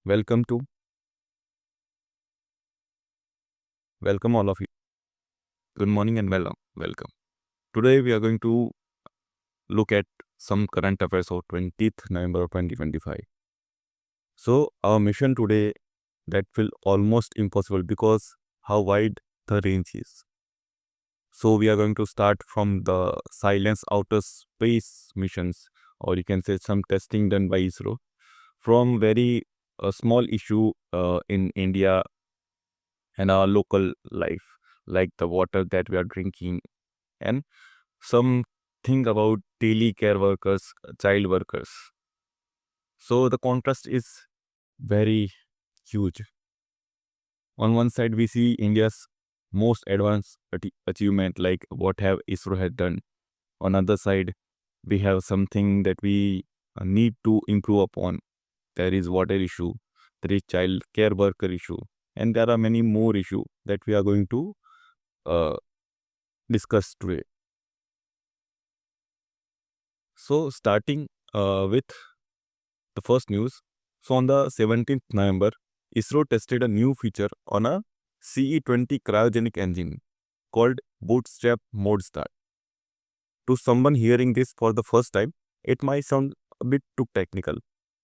welcome to welcome all of you. Good morning and welcome. Today we are going to look at some current affairs of 20th November 2025. So our mission today that will almost impossible because how wide the range is. So we are going to start from the Silence Outer Space missions, or you can say some testing done by ISRO, from very small issue in India and our local life, like the water that we are drinking, and something about daily care workers, child workers. So the contrast is very huge. On one side, we see India's most advanced achievement, like what have ISRO had done. On other side, we have something that we need to improve upon. There is water issue, there is child care worker issue, and there are many more issues that we are going to uh, discuss today. So starting with the first news. So on the 17th November, ISRO tested a new feature on a CE-20 cryogenic engine called Bootstrap Mode Start. To someone hearing this for the first time, it might sound a bit too technical,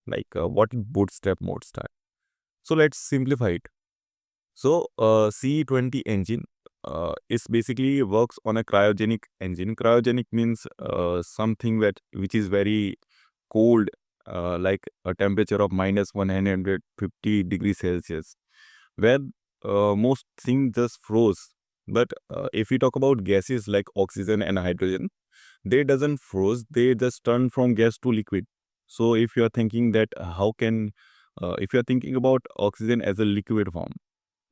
like what is Bootstrap Mode Start? So let's simplify it. So CE-20 engine is basically works on a cryogenic engine. Cryogenic means something which is very cold, like a temperature of minus 150 degrees Celsius, where most things just froze. But if we talk about gases like oxygen and hydrogen, they doesn't froze, they just turn from gas to liquid. So if you are thinking that if you are thinking about oxygen as a liquid form,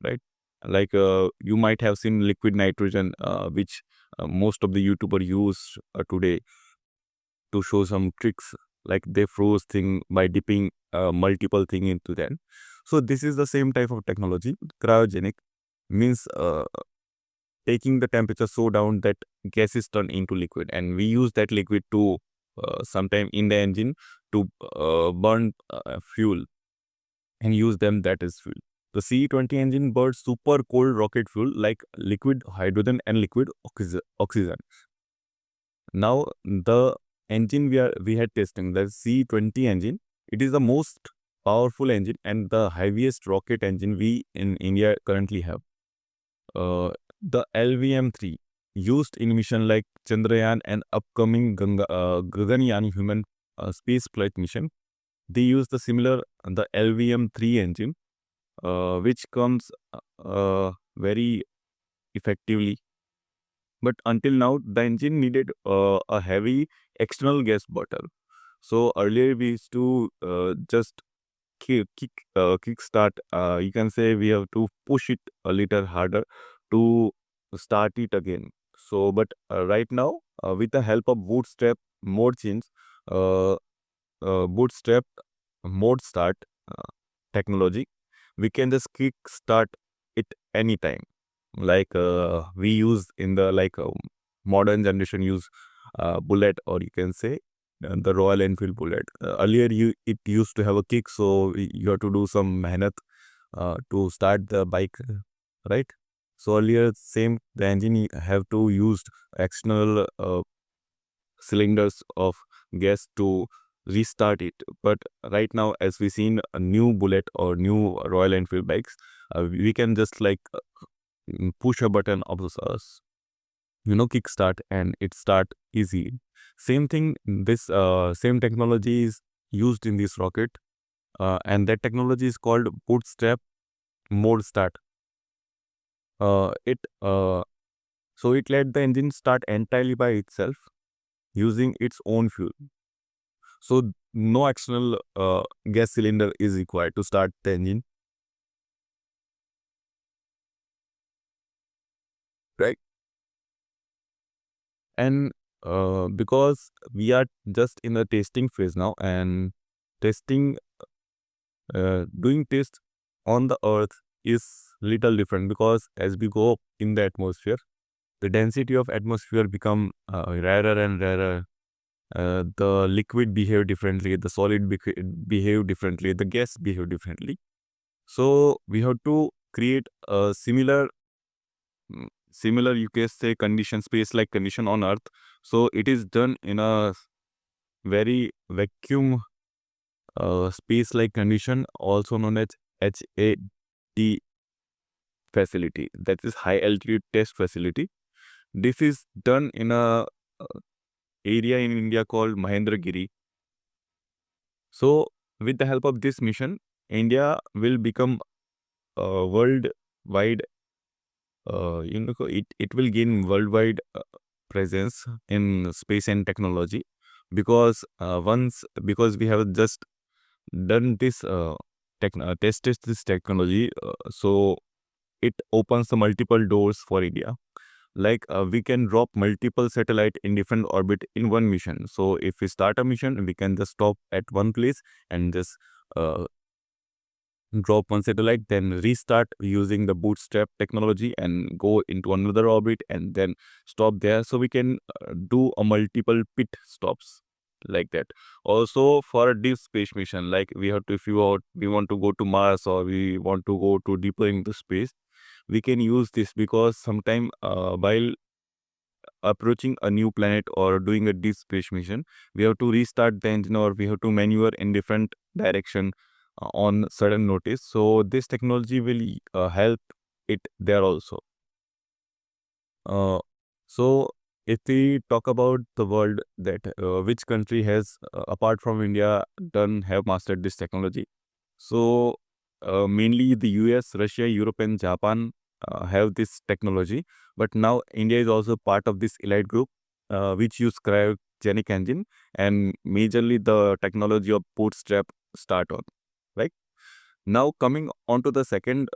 right? Like you might have seen liquid nitrogen, which most of the YouTuber use today to show some tricks, like they froze thing by dipping multiple thing into them. So this is the same type of technology. Cryogenic means taking the temperature so down that gases turn into liquid, and we use that liquid to sometime in the engine to burn fuel and use them that as fuel. The CE-20 engine burns super cold rocket fuel like liquid hydrogen and liquid oxygen. Now the engine we had testing, the CE-20 engine, it is the most powerful engine and the heaviest rocket engine we in India currently have. The LVM-3 used in mission like Chandrayaan and upcoming Gaganyaan human space flight mission. They use the LVM-3 engine, which comes very effectively. But until now, the engine needed a heavy external gas bottle. So earlier we used to just kick start. You can say we have to push it a little harder to start it again. So, but right now, with the help of uh, bootstrap mode start technology, we can just kick start it anytime. Like we use in the modern generation use bullet, or you can say the Royal Enfield bullet. Earlier it used to have a kick, so you have to do some mehnat to start the bike, right? So earlier the engine have to use external cylinders of gas to restart it. But right now, as we seen a new bullet or new Royal Enfield bikes, we can just push a button of us, kickstart, and it start easy. Same thing, this same technology is used in this rocket, and that technology is called bootstrap mode start. It so it let the engine start entirely by itself using its own fuel. So no external gas cylinder is required to start the engine, right? And because we are just in the testing phase now, and testing doing test on the earth is little different, because as we go up in the atmosphere, the density of atmosphere become rarer and rarer, the liquid behave differently, the solid behave differently, the gas behave differently. So we have to create a similar you can say condition, space like condition on Earth. So it is done in a very vacuum space like condition, also known as HAT facility, that is high altitude test facility. This is done in a area in India called Mahendragiri. So with the help of this mission, India will become a worldwide, it will gain worldwide presence in space and technology, because because we have just done this tested this technology, so it opens the multiple doors for India. Like we can drop multiple satellite in different orbit in one mission. So if we start a mission, we can just stop at one place and just uh, drop one satellite, then restart using the bootstrap technology and go into another orbit and then stop there. So we can do a multiple pit stops like that. Also for a deep space mission, like we have to, if we want to go to Mars or we want to go to deeper into space, we can use this, because sometime while approaching a new planet or doing a deep space mission, we have to restart the engine or we have to maneuver in different direction on sudden notice. So this technology will help it there also. Uh, so if we talk about the world, that which country has apart from India done have mastered this technology. So mainly the US, Russia, Europe and Japan have this technology. But now India is also part of this elite group, which use cryogenic engine, and majorly the technology of bootstrap start on. Right now, coming on to the second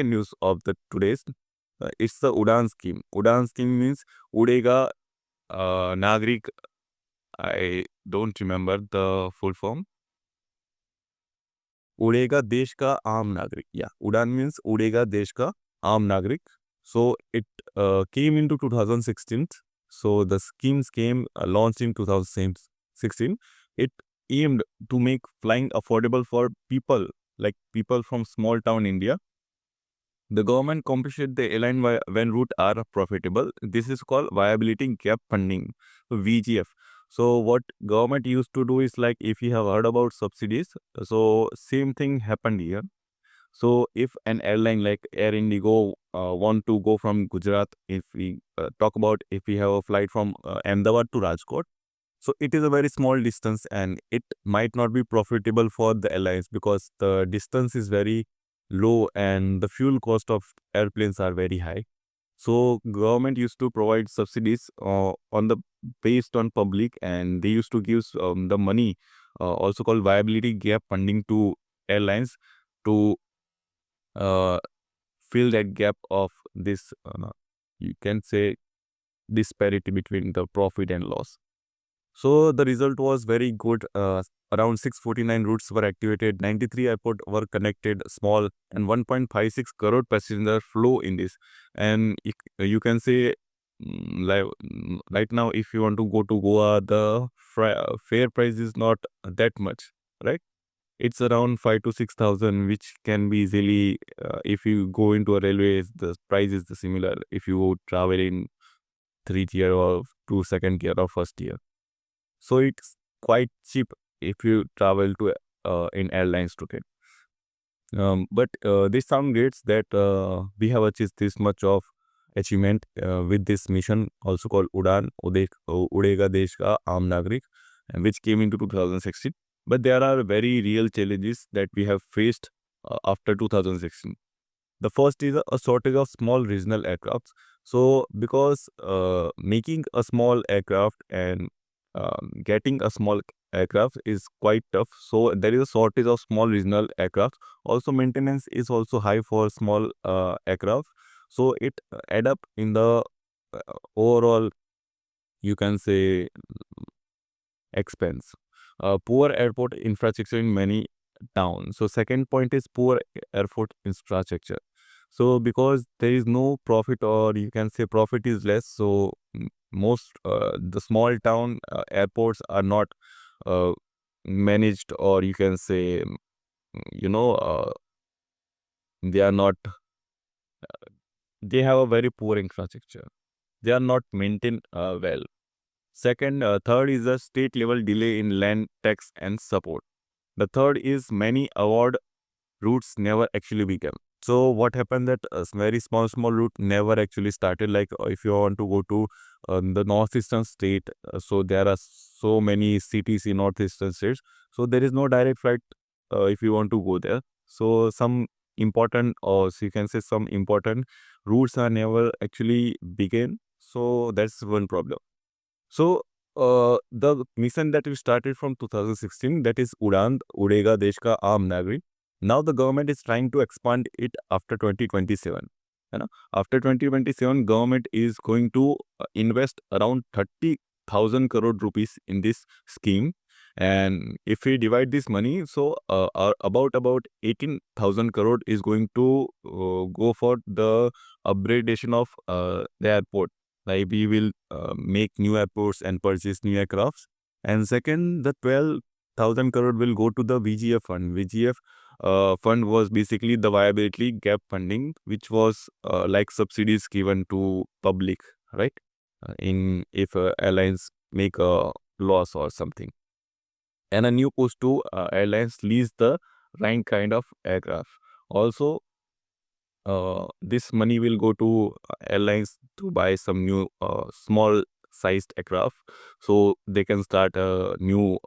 news of the today's, it's the Udan scheme. Udan scheme means Udega Nagrik. I don't remember the full form. उड़ेगा देश का आम नागरिक. Yeah, Udan means उड़ेगा देश का आम नागरिक. So it came into 2016. So the schemes came launched in 2016. It aimed to make flying affordable for people, like people from small town India. The government compensated the airline when routes are profitable. This is called viability gap funding, VGF. So what government used to do is, like, if you have heard about subsidies, so same thing happened here. So if an airline like Air Indigo want to go from Gujarat, if we talk about, if we have a flight from Ahmedabad to Rajkot, so it is a very small distance and it might not be profitable for the airlines because the distance is very low and the fuel cost of airplanes are very high. So government used to provide subsidies on the based on public, and they used to give the money, also called viability gap funding, to airlines to uh, fill that gap of this, you can say, disparity between the profit and loss. So the result was very good. Around 649 routes were activated, 93 airports were connected, small, and 1.56 crore passenger flow in this. And you can say, right now, if you want to go to Goa, the fare price is not that much, right? It's around 5 to 6,000, which can be easily, if you go into a railway, the price is the similar if you travel in 3 tier or 2 second tier or first tier. So it's quite cheap if you travel to in airlines today. But this sound great that we have achieved this much of achievement with this mission, also called Udega Desh Ka Aam Nagrik, which came into 2016. But there are very real challenges that we have faced after 2016. The first is a shortage of small regional aircraft. So because making a small aircraft and getting a small aircraft is quite tough. So there is a shortage of small regional aircraft. Also maintenance is also high for small aircraft. So it add up in the overall, you can say, expense. Poor airport infrastructure in many towns. So second point is poor airport infrastructure. So because there is no profit, or you can say profit is less, so most the small town airports are not uh, managed, or you can say you know they are not, they have a very poor infrastructure. They are not maintained well. Third is the state level delay in land tax and support. The third is many award routes never actually began. So what happened that a very small route never actually started. Like if you want to go to the northeastern state, so there are so many cities in northeastern states. So there is no direct flight if you want to go there. So some important, or so you can say some important routes are never actually began. So that's one problem. So the mission that we started from 2016, that is Udan, Udega Desh Ka Aam Nagrik. Now the government is trying to expand it after 2027. You know, after 2027, government is going to invest around 30,000 crore rupees in this scheme. And if we divide this money, so about 18,000 crore is going to go for the upgradation of the airport. Like we will make new airports and purchase new aircrafts. And second, the 12,000 crore will go to the VGF fund. VGF fund was basically the viability gap funding, which was like subsidies given to public, right? In if airlines make a loss or something. And a new push to airlines lease the right kind of aircraft. Also, this money will go to airlines to buy some new small sized aircraft, so they can start new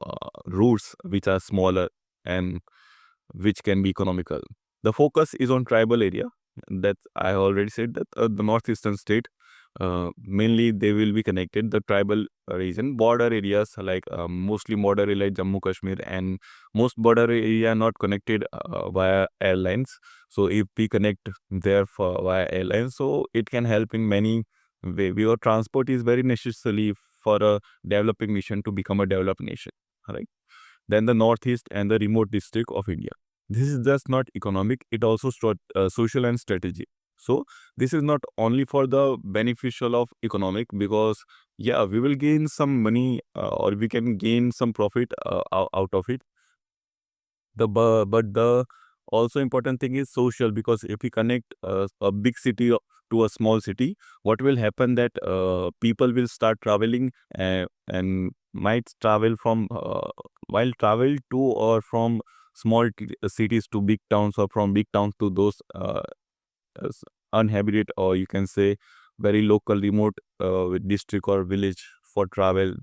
routes which are smaller and which can be economical. The focus is on tribal area. That I already said that the northeastern state, mainly they will be connected. The tribal region, border areas like mostly border area like Jammu Kashmir, and most border area not connected via airlines. So if we connect there for via airlines, so it can help in many way. Your transport is very necessary for a developing nation to become a developed nation, right? Then the northeast and the remote district of India. This is just not economic; it also social and strategic. So this is not only for the beneficial of economic, because yeah, we will gain some money or we can gain some profit out of it. But the also important thing is social, because if we connect a big city to a small city, what will happen that people will start traveling and might travel from while travel to or from cities to big towns, or from big towns to those uninhabited, or you can say very local remote district or village for travel.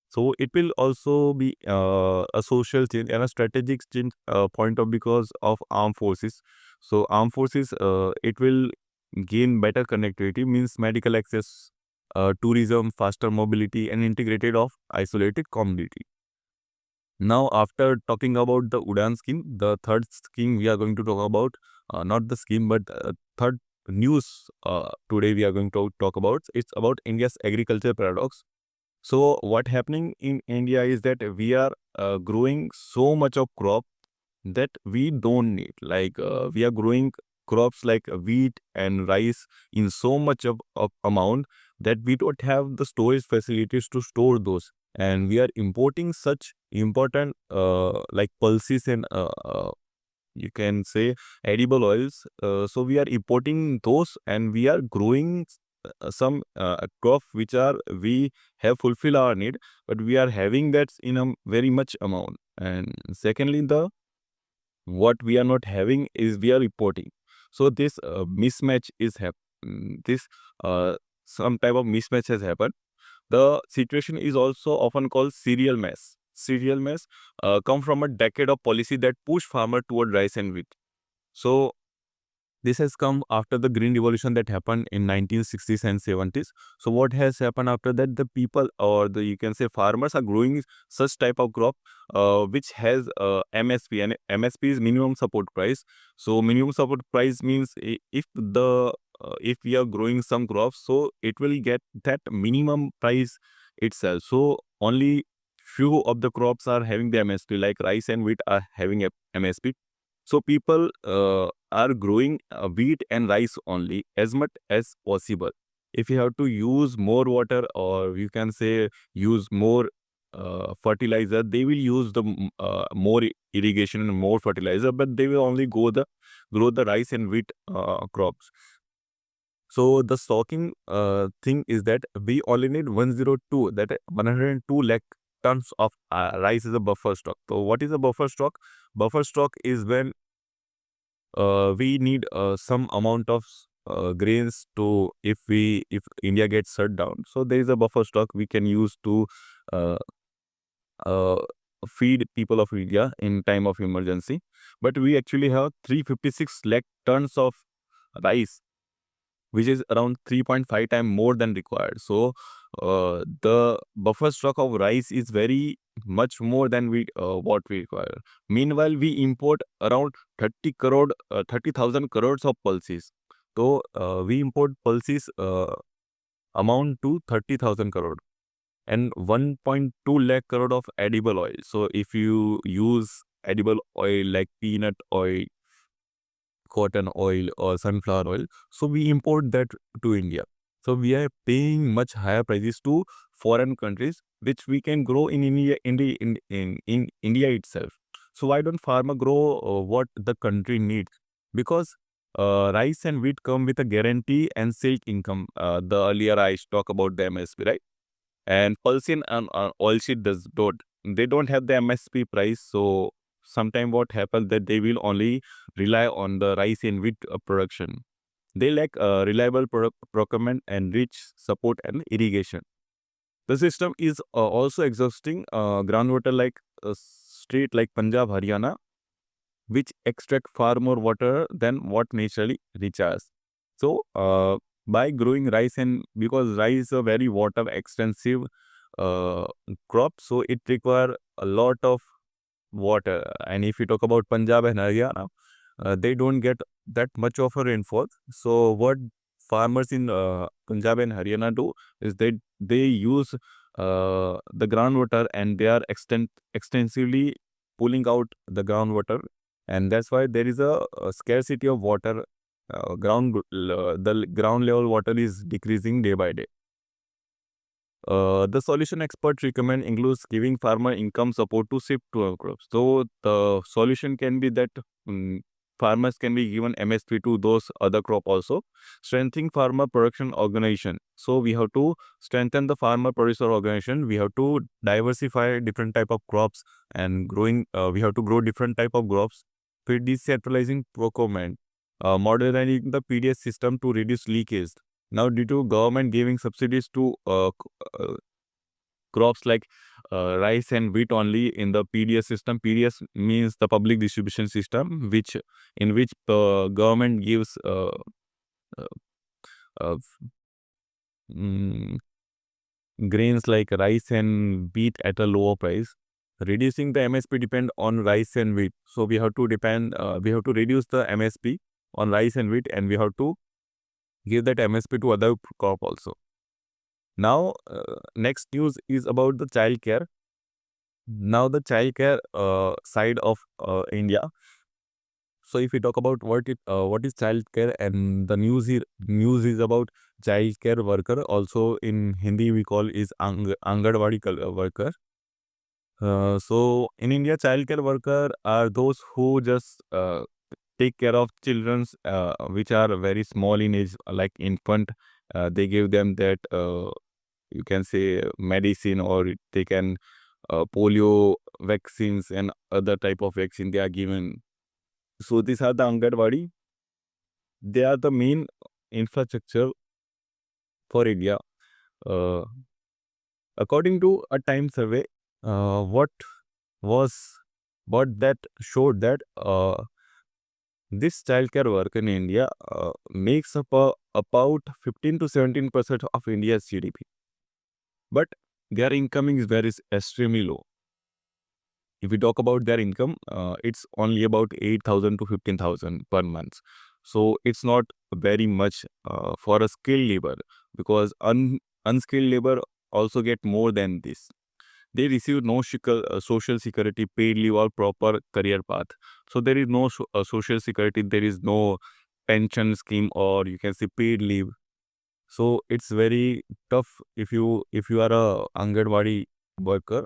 So it will also be a social change and a strategic change point of because of armed forces. So armed forces, it will gain better connectivity, means medical access, tourism, faster mobility, and integrated of isolated community. Now, after talking about the Udan scheme, the third scheme we are going to talk about, not the scheme, but third news today we are going to talk about. It's about India's agriculture paradox. So what happening in India is that we are growing so much of crop that we don't need. Like we are growing crops like wheat and rice in so much of amount that we don't have the storage facilities to store those. And we are importing such important like pulses and you can say edible oils. So we are importing those, and we are growing some crop which are we have fulfill our need, but we are having that in a very much amount. And secondly, the what we are not having is we are reporting. So this mismatch is happening. This some type of mismatch has happened. The situation is also often called cereal mess. Cereal mess come from a decade of policy that push farmer toward rice and wheat. So this has come after the green revolution that happened in 1960s and 70s. So what has happened after that? The people, or the you can say farmers, are growing such type of crop which has MSP, and MSP is minimum support price. So minimum support price means if we are growing some crops, so it will get that minimum price itself. So only few of the crops are having the MSP, like rice and wheat are having a MSP. So people are growing wheat and rice only as much as possible. If you have to use more water, or you can say use more fertilizer, they will use the more irrigation and more fertilizer, but they will only grow the rice and wheat crops. So the stocking thing is that we only need 102, that 102 lakh tons of rice is a buffer stock. So what is a buffer stock? Buffer stock is when we need some amount of grains to, if India gets shut down. So there is a buffer stock we can use to uh, uh, feed people of India in time of emergency. But we actually have 356 lakh tons of rice, which is around 3.5 times more than required. So the buffer stock of rice is very much more than we what we require. Meanwhile, we import around 30,000 crores of pulses. So we import pulses amount to 30,000 crore and 1.2 lakh crore of edible oil. So if you use edible oil like peanut oil, cotton oil or sunflower oil, so we import that to India. So we are paying much higher prices to foreign countries, which we can grow in India, in India itself. So why don't farmer grow what the country needs? Because rice and wheat come with a guarantee and safe income. The earlier I talk about the MSP, right? And pulsin and oilseed does don't, they don't have the MSP price. So sometime what happens that they will only rely on the rice and wheat production. They lack reliable procurement and rich support and irrigation. The system is also exhausting groundwater like state like Punjab, Haryana, which extract far more water than what naturally recharges. So, by growing rice, and because rice is a very water extensive uh, crop, so it require a lot of water. And if you talk about Punjab and Haryana, they don't get that much of a rainfall. So, what farmers in Punjab and Haryana do is they use the groundwater, and they are extensively pulling out the groundwater, and that's why there is a scarcity of water. The ground level water is decreasing day by day. The solution expert recommend includes giving farmer income support to shift to our crops. So the solution can be that farmers can be given MSP to those other crop also. Strengthening farmer production organization. So we have to strengthen the farmer producer organization. We have to diversify different type of crops, and growing. We have to grow different type of crops. For decentralizing procurement, modernizing the PDS system to reduce leakage. Now, due to government giving subsidies to crops like rice and wheat only in the PDS system. PDS means the public distribution system, which in which government gives uh, uh, mm, grains like rice and wheat at a lower price. Reducing the MSP depend on rice and wheat. So we have to we have to reduce the MSP on rice and wheat, and we have to give that MSP to other crop also. Now, next news is about the child care. Now, the child care side of India. So, if we talk about what is child care, and the news is about child care worker. Also, in Hindi, we call is Angadwadi worker. So, in India, child care worker are those who just take care of children which are very small in age, like infant. They give them that. You can say medicine, or they can polio vaccines and other type of vaccine they are given. So these are the Angadwadi. They are the main infrastructure for India. Uh, According to a Time survey, what was what that showed that this childcare work in India makes up about 15 to 17% of India's GDP, but their income is very extremely low. If we talk about their income, it's only about 8,000 to 15,000 per month. So it's not very much for a skilled labor, because unskilled labor also get more than this. they receive no social security, paid leave, or proper career path. So there is no social security, there is no pension scheme, or you can say paid leave. So it's very tough if you are a Anganwadi worker.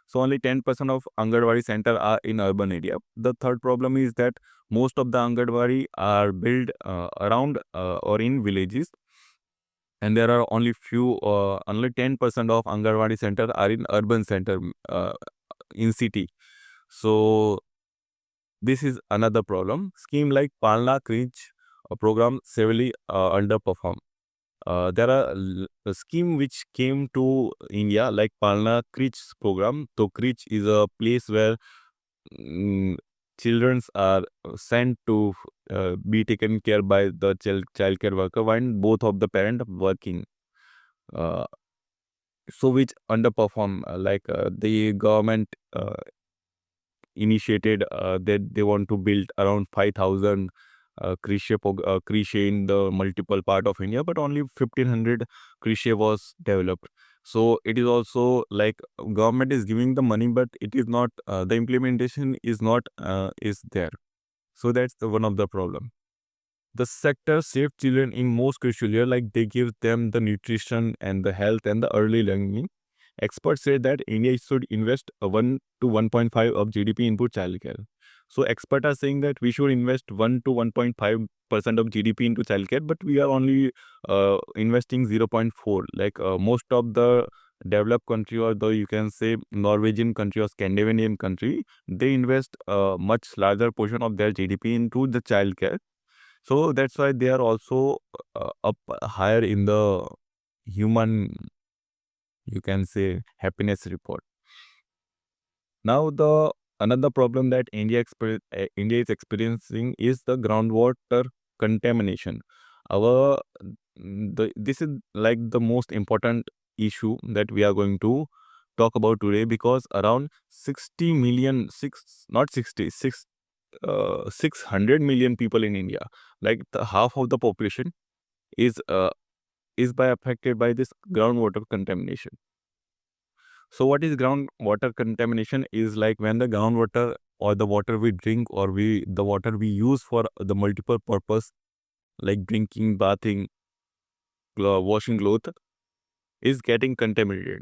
So only 10% of Anganwadi center are in urban area. The third problem is that most of the Anganwadi are built around or in villages, and there are only 10% of Anganwadi centers are in urban center, in city. So this is another problem. Scheme like Palna Cringe program severely underperform. There are a scheme which came to India like Palna Krich program. So Krich is a place where mm, children are sent to be taken care by the child care worker when both of the parent working. Uh, so which underperform, the government initiated that they want to build around 5,000 creche in the multiple part of India, but only 1,500 creche was developed. So it is also like government is giving the money, but it is not the implementation is not is there. So that's one of the problem. The sector save children in most crucial year, like they give them the nutrition and the health and the early learning. Experts say that India should invest 1 to 1.5 of GDP into childcare. So experts are saying that we should invest 1 to 1.5% of GDP into childcare, but we are only investing 0.4. Most of the developed country, or the you can say Norwegian country or Scandinavian country, they invest a much larger portion of their GDP into the childcare. So that's why they are also up higher in the human, you can say, happiness report. Now the another problem that India is experiencing is the groundwater contamination. Our this is like the most important issue that we are going to talk about today, because around 60 million, 600 million people in India, like the half of the population is by affected by this groundwater contamination. So what is groundwater contamination is like when the groundwater or the water we drink, or the water we use for the multiple purpose like drinking, bathing, washing clothes is getting contaminated.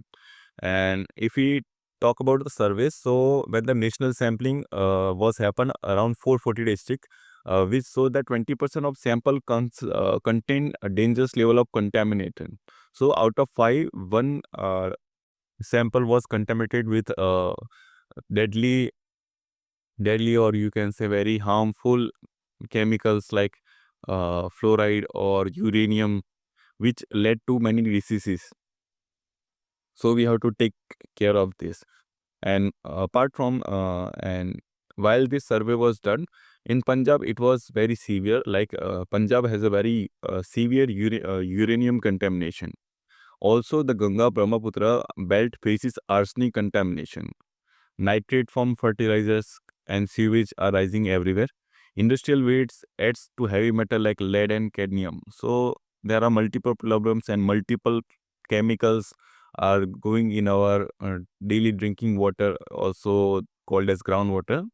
And if we talk about the surveys, so when the national sampling was happened around 440 districts, which show that 20% of sample contain a dangerous level of contamination. So out of five, one sample was contaminated with deadly or you can say very harmful chemicals like fluoride or uranium, which led to many diseases. So we have to take care of this. And apart from and while this survey was done in Punjab, it was very severe. Punjab has a very severe uranium contamination. Also, the Ganga Brahmaputra belt faces arsenic contamination. Nitrate from fertilizers and sewage are rising everywhere. Industrial waste adds to heavy metal like lead and cadmium. So there are multiple problems, and multiple chemicals are going in our daily drinking water, also called as groundwater.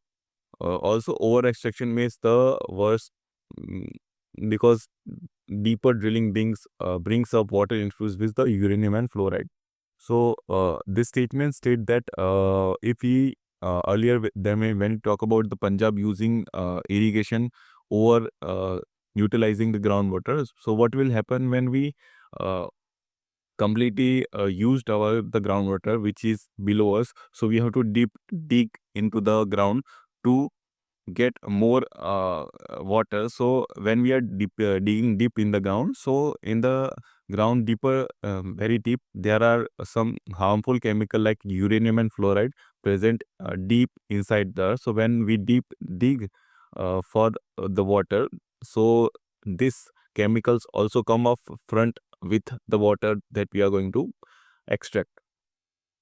Also, over extraction makes the worst, mm, because deeper drilling brings up water infused with the uranium and fluoride. So this statement state that if we earlier when we talk about the Punjab using irrigation over utilizing the groundwater, so what will happen when we uh, completely used the groundwater which is below us? So we have to dig into the ground to get more water. So when we are digging deep in the ground, so in the ground deeper, very deep, there are some harmful chemical like uranium and fluoride present deep inside there. So when we dig for the water, so these chemicals also come off front with the water that we are going to extract.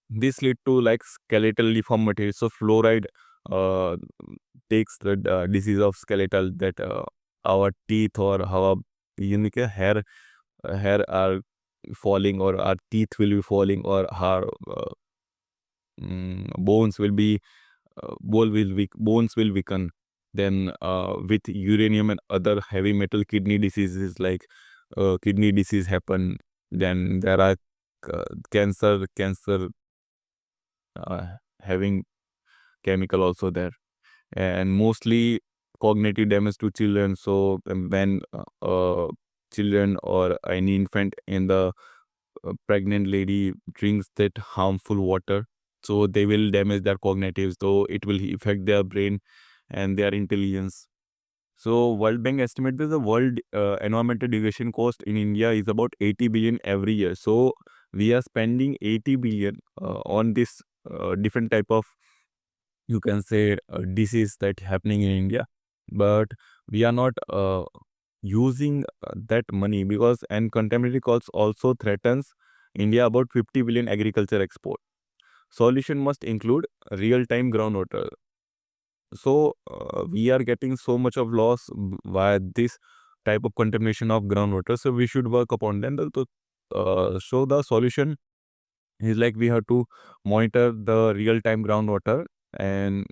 This lead to like skeletal deformity. So fluoride uh, takes the disease of skeletal, that our teeth or our unique hair are falling, or our teeth will be falling, or our bones will be bones will weaken. Then with uranium and other heavy metal, kidney diseases like kidney disease happen. Then there are cancer uh, having chemical also there, and mostly cognitive damage to children. So when children or any infant in the pregnant lady drinks that harmful water, so they will damage their cognitives, so it will affect their brain and their intelligence. So World Bank estimates that the world environmental degradation cost in India is about 80 billion every year. So we are spending 80 billion on this different type of, you can say, disease that happening in India, but we are not using that money, because and contaminated costs also threatens India about 50 billion agriculture export. Solution must include real-time groundwater. So we are getting so much of loss via this type of contamination of groundwater. So we should work upon them. So the solution is like we have to monitor the real-time groundwater, and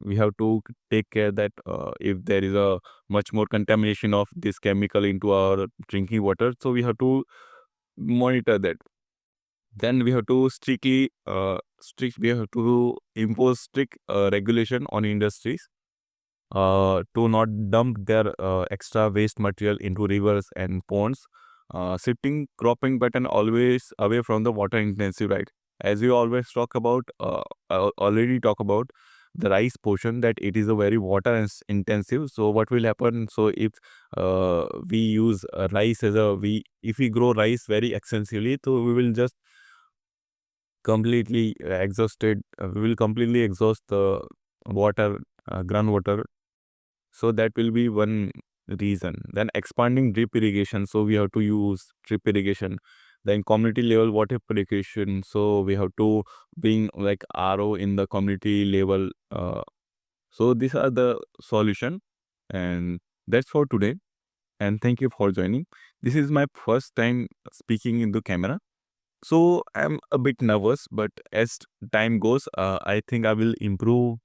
we have to take care that if there is a much more contamination of this chemical into our drinking water, so we have to monitor that. Then we have to we have to impose strict regulation on industries to not dump their extra waste material into rivers and ponds. Shifting cropping pattern always away from the water intensive, right? As we always talk about, already talk about the rice portion, that it is a very water intensive. So what will happen? So if we use rice as a if we grow rice very extensively, so we will just completely exhausted. We will completely exhaust the water, groundwater. So that will be one reason. Then expanding drip irrigation. So we have to use drip irrigation. Then community level water purification. So we have to bring like RO in the community level. So these are the solution. And that's for today. And thank you for joining. This is my first time speaking in the camera. So I'm a bit nervous, but as time goes, I think I will improve